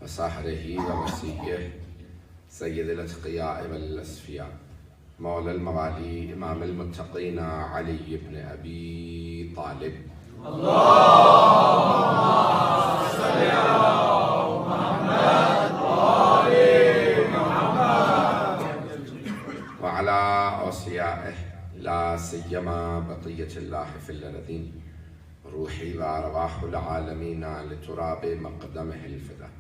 وصاحبه ووصيه سيد الأتقياء والأصفياء مولى الموالي إمام المتقين علي بن أبي طالب اللهم صل على محمد وآل محمد وعلى أوصيائه لا سيما بقية الله في الأرضين روحي وأرواح العالمين لتراب مقدمه الفداء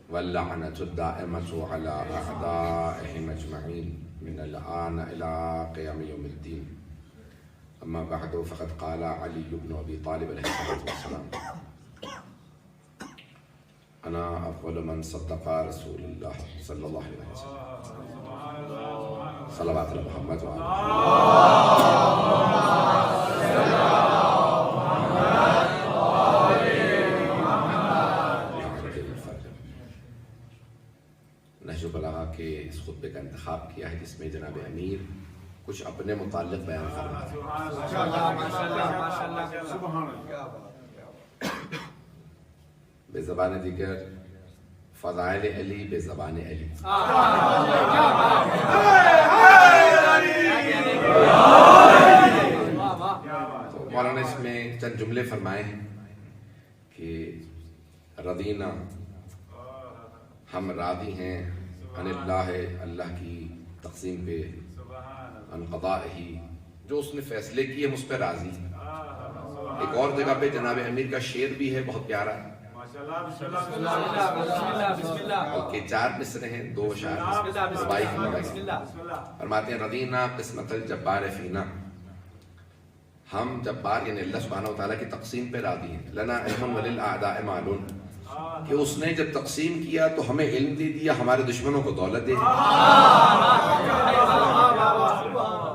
واللعنة الدائمة على أعدائهم أجمعين من الآن إلى قيام يوم الدين. أما بعد فقد قال علي بن أبي طالب عليه الصلاة والسلام أنا أول من صدق رسول الله صلى الله عليه وسلم صلوات على محمد وعلى نہج البلاغہ کے اس خطبے کا انتخاب کیا ہے جس میں جناب امیر کچھ اپنے متعلق بیان فرما رہے ہیں بے زبان دیگر فضائل علی بے زبان علی. تو مولانا اس میں چند جملے فرمائے ہیں کہ رضینا ہم راضی ہیں عن اللہ اللہ کی تقسیم پہ عن قضائہ جو اس نے فیصلے کیے ہم اس پہ راضی ہیں. ایک اور جگہ پہ جناب امیر کا شعر بھی ہے بہت پیارا بلکہ 4 مصرے ہیں 2 اشعار فرماتے ہیں رضینا قسمت الجبار فینا ہم جبار یعنی اللہ سبحانہ وتعالیٰ کی تقسیم پہ راضی ہیں. لنا علم وللأعداء معلوم کہ اس نے جب تقسیم کیا تو ہمیں علم دے دیا ہمارے دشمنوں کو دولت دے دی.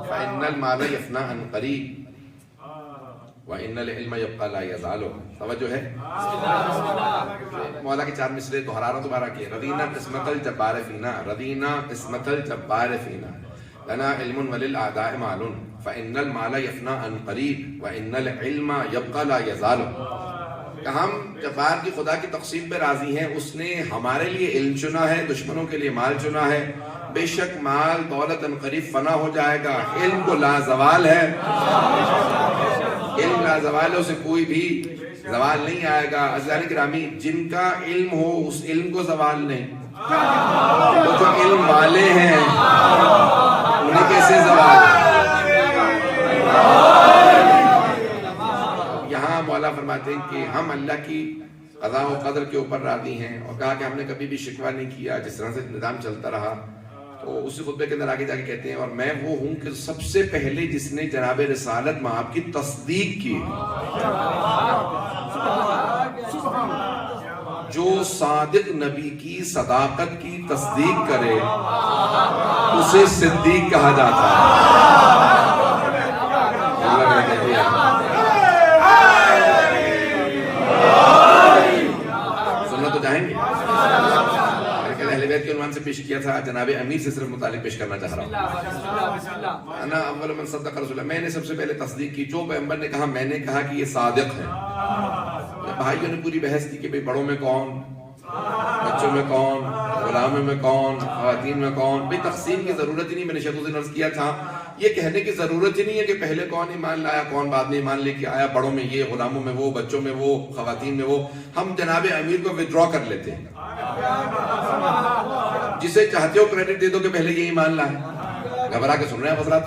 فإن المال يفنى عن قریب وإن العلم يبقى لا يزال. توجہ ہے مولا کے 4 مصرے دہرا رہا دوبارہ کہ رضینا قسمت الجبار فینا رضینا قسمت الجبار فینا لنا علم وللأعداء معلوم فإن المال يفنى عن قریب وإن العلم يبقى لا يزال. کہ ہم جبار کی خدا کی تقسیم پہ راضی ہیں اس نے ہمارے لیے علم چنا ہے دشمنوں کے لیے مال چنا ہے. بے شک مال دولت ان قریب فنا ہو جائے گا علم کو لا زوال ہے علم لا زوال ہے اسے کوئی بھی زوال نہیں آئے گا. عزیزان گرامی جن کا علم ہو اس علم کو زوال نہیں وہ جو علم والے ہیں انہیں کیسے زوال ہے. یہاں مولا فرماتے ہیں کہ ہم اللہ کی قضاء و قدر کے اوپر راضی ہیں اور کہا کہ ہم نے کبھی بھی شکوہ نہیں کیا جس طرح سے نظام چلتا رہا. تو اسی خطبے کے اندر آگے جا کے کہتے ہیں اور میں وہ ہوں کہ سب سے پہلے جس نے جناب رسالت مآب کی تصدیق کی. جو صادق نبی کی صداقت کی تصدیق کرے اسے صدیق کہا جاتا ہے. سننا تو چاہیں گے اہل بیت کے عنوان سے پیش کیا تھا جناب امیر سے صرف متعلق پیش کرنا چاہ رہا ہوں. انا اول من صدق رسول اللہ میں نے سب سے پہلے تصدیق کی جو پیغمبر نے کہا میں نے کہا کہ یہ صادق ہے. بھائیوں نے پوری بحث کی کہ بھئی بڑوں میں کون بچوں میں کون غلاموں میں کون خواتین میں کون. بھئی تقسیم کی ضرورت ہی نہیں. میں نے شیخ حسین عرض کیا تھا یہ کہنے کی ضرورت ہی نہیں ہے کہ پہلے کون ایمان لایا کون بعد میں ایمان لے کے آیا. بڑوں میں یہ غلاموں میں وہ بچوں میں وہ خواتین میں وہ. ہم جناب امیر کو وِدرا کر لیتے ہیں. جسے چاہتے ہو کریڈٹ دے دو کہ پہلے یہ ایمان لائے. گھبرا کے سن رہے ہیں حضرات.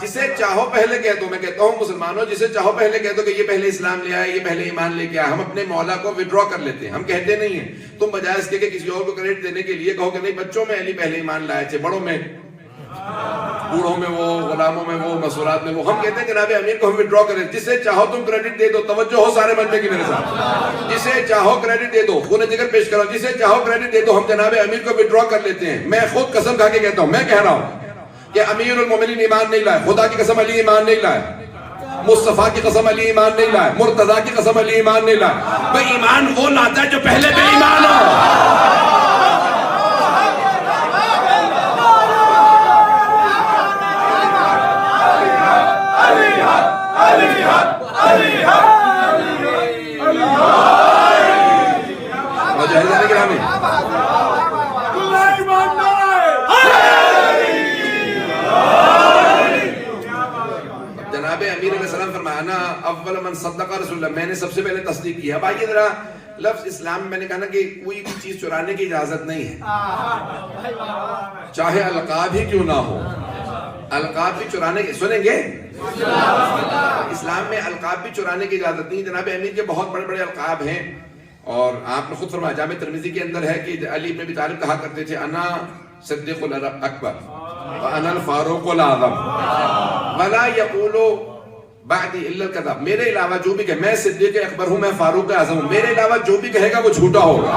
جسے چاہو پہلے کہہ دو. میں کہتا ہوں مسلمانوں جسے چاہو پہلے کہہ دو کہ یہ پہلے اسلام لے آئے یہ پہلے ایمان لے کے آئے. ہم اپنے مولا کو وِدرا کر لیتے ہیں. ہم کہتے نہیں ہیں تم بجائے اس کے کہ کسی اور کو کریڈٹ دینے کے لیے کہو کہ نہیں بچوں میں علی پہلے ایمان لائے تھے بڑوں میں بوڑھوں میں وہ غلاموں میں وہ مسورات میں وہ. ہم کہتے ہیں جناب امیر کو ہم وِدرا کریں. جسے چاہو تم کریڈٹ دے دو. توجہ ہو سارے بندے کی میرے ساتھ. جسے چاہو کریڈٹ دے دو. خون جگر پیش کرو. جسے چاہو کریڈٹ دے دو. ہم جناب امیر کو وِدرا کر لیتے ہیں. میں خود قسم کھا کے کہتا ہوں میں کہہ رہا ہوں کہ امیر المومنین ایمان نہیں لائے. خدا کی قسم علی ایمان نہیں لائے. مصطفیٰ کی قسم علی ایمان نہیں لائے. مرتضیٰ کی قسم علی ایمان نہیں لائے. بھئی ایمان وہ لاتا ہے جو پہلے بے ایمان ہو. علی حق علی حق علی حق انا اول من صدق رسول اللہ، میں نے سب سے پہلے تصدیق کی. اب آئیے ذرا لفظ اسلام میں نے کہا نا کہ کوئی بھی چیز چرانے کی اجازت نہیں ہے، چاہے القاب ہی کیوں نہ ہو. القاب بھی چرانے کے سنیں گے اسلام میں القاب بھی چرانے کی اجازت نہیں. جناب امیر کے بہت بڑے بڑے القاب ہیں، اور آپ نے خود فرمایا جامع ترمذی کے اندر ہے کہ علی بن ابی طالب کہا کرتے تھے انا صدیق الاکبر وانا الفاروق الاعظم ولا یقول بعدی الا الکذب. میرے علاوہ جو بھی کہے، میں صدیق اکبر ہوں، میں فاروق اعظم ہوں، میرے علاوہ جو بھی کہے گا وہ جھوٹا ہوگا.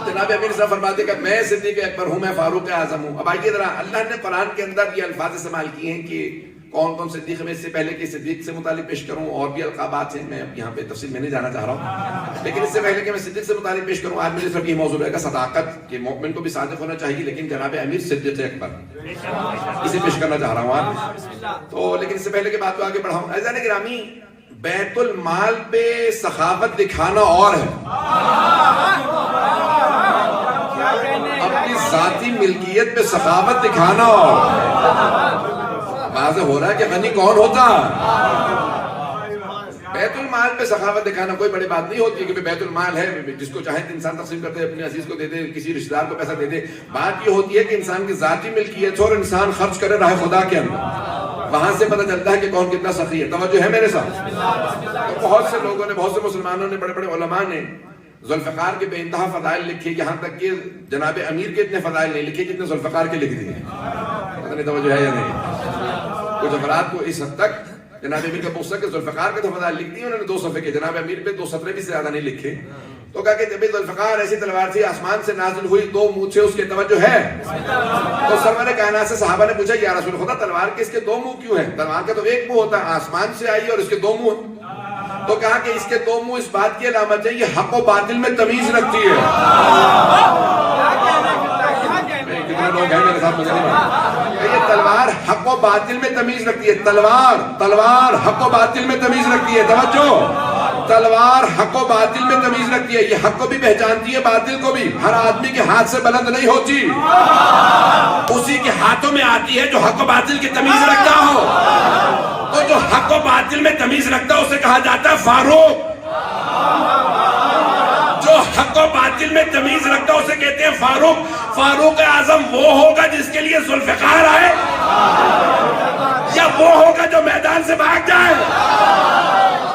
جناب امیر صاحب فرماتے کہ میں صدیق اکبر ہوں، میں فاروق اعظم ہوں. اب آئیے ذرا اللہ نے قرآن کے اندر یہ الفاظ استعمال کیے ہیں کہ کون کون صدیق میں، اس سے پہلے کہ صدیق سے متعلق پیش کروں اور بھی القابات ہیں، میں یہاں پہ تفصیل میں نہیں جانا چاہ رہا ہوں، لیکن اس سے پہلے کہ میں صدیق سے متعلق پیش کروں، آج میری طرف یہ موضوع رہے گا صداقت، کہ مومن کو بھی صادق ہونا چاہیے، لیکن جناب امیر صدیق اکبر اسے پیش کرنا چاہ رہا ہوں آج. تو لیکن اس سے پہلے کہ بات کو آگے بڑھاؤں، عزیزان گرامی، بیت المال پہ سخاوت دکھانا اور ہے، اپنی ذاتی ملکیت پہ سخاوت دکھانا اور ہے. واضح ہو رہا ہے کہ غنی کون ہوتا. بیت المال پہ سخاوت دکھانا کوئی بڑی بات نہیں ہوتی کہ بیت المال ہے، جس کو چاہے انسان تقسیم کر دے، اپنے عزیز کو دے دے، کسی رشتہ دار کو پیسہ دے دے. بات یہ ہوتی ہے کہ انسان کی ذاتی ملکیت اور انسان خرچ کرے راہ خدا کے اندر، وہاں سے پتہ چلتا ہے کہ کون کتنا سخی ہے. توجہ ہے میرے ساتھ؟ تو بہت سے لوگوں نے، بہت سے مسلمانوں نے، بڑے بڑے علماء نے ذوالفقار کے بے انتہا فضائل لکھے، یہاں تک کہ جناب امیر کے اتنے فضائل نہیں لکھے جتنے ذوالفقار کے لکھ دیے. پتہ نہیں توجہ ہے یا نہیں؟ کچھ افراد کو اس حد تک جناب امیر کا پوچھتا کہ ذوالفقار کے تو فضائل لکھ دیے انہوں نے 2 صفحے کے، جناب امیر پہ 2 سطرے بھی سے زیادہ نہیں لکھے. تو کہا کہ جب ذوالفقار ایسی تلوار تھی آسمان سے نازل ہوئی، 2 منہ تھے، اس کے توجہ ہے؟ تو سرور کائنات سے صحابہ نے پوچھا یا رسول خدا تلوار کے اس کے 2 منہ کیوں ہیں؟ تلوار کا تو ایک منہ ہوتا ہے، آسمان سے آئی اور اس کے 2 منہ. تو کہا کہ اس کے 2 منہ اس بات کی علامت ہے یہ حق و باطل میں تمیز رکھتی ہے. کتنے لوگ ہیں میرے ساتھ؟ مجھے نہیں، یہ تلوار حق و باطل میں تمیز رکھتی ہے. تلوار حق و باطل میں تمیز رکھتی ہے. توجہ، تلوار حق و باطل میں تمیز رکھتی ہے. یہ حق کو بھی پہچانتی ہے، باطل کو بھی. ہر آدمی کے ہاتھ سے بلند نہیں ہوتی، اسی کے ہاتھوں میں آتی ہے جو حق و باطل کی تمیز رکھتا ہو. تو جو حق و باطل میں تمیز رکھتا ہے اسے کہا جاتا ہے فاروق. جو حق و باطل میں تمیز رکھتا ہے اسے کہتے ہیں فاروق. فاروق اعظم وہ ہوگا جس کے لیے ذوالفقار آئے، یا وہ ہوگا جو میدان سے بھاگ جائے؟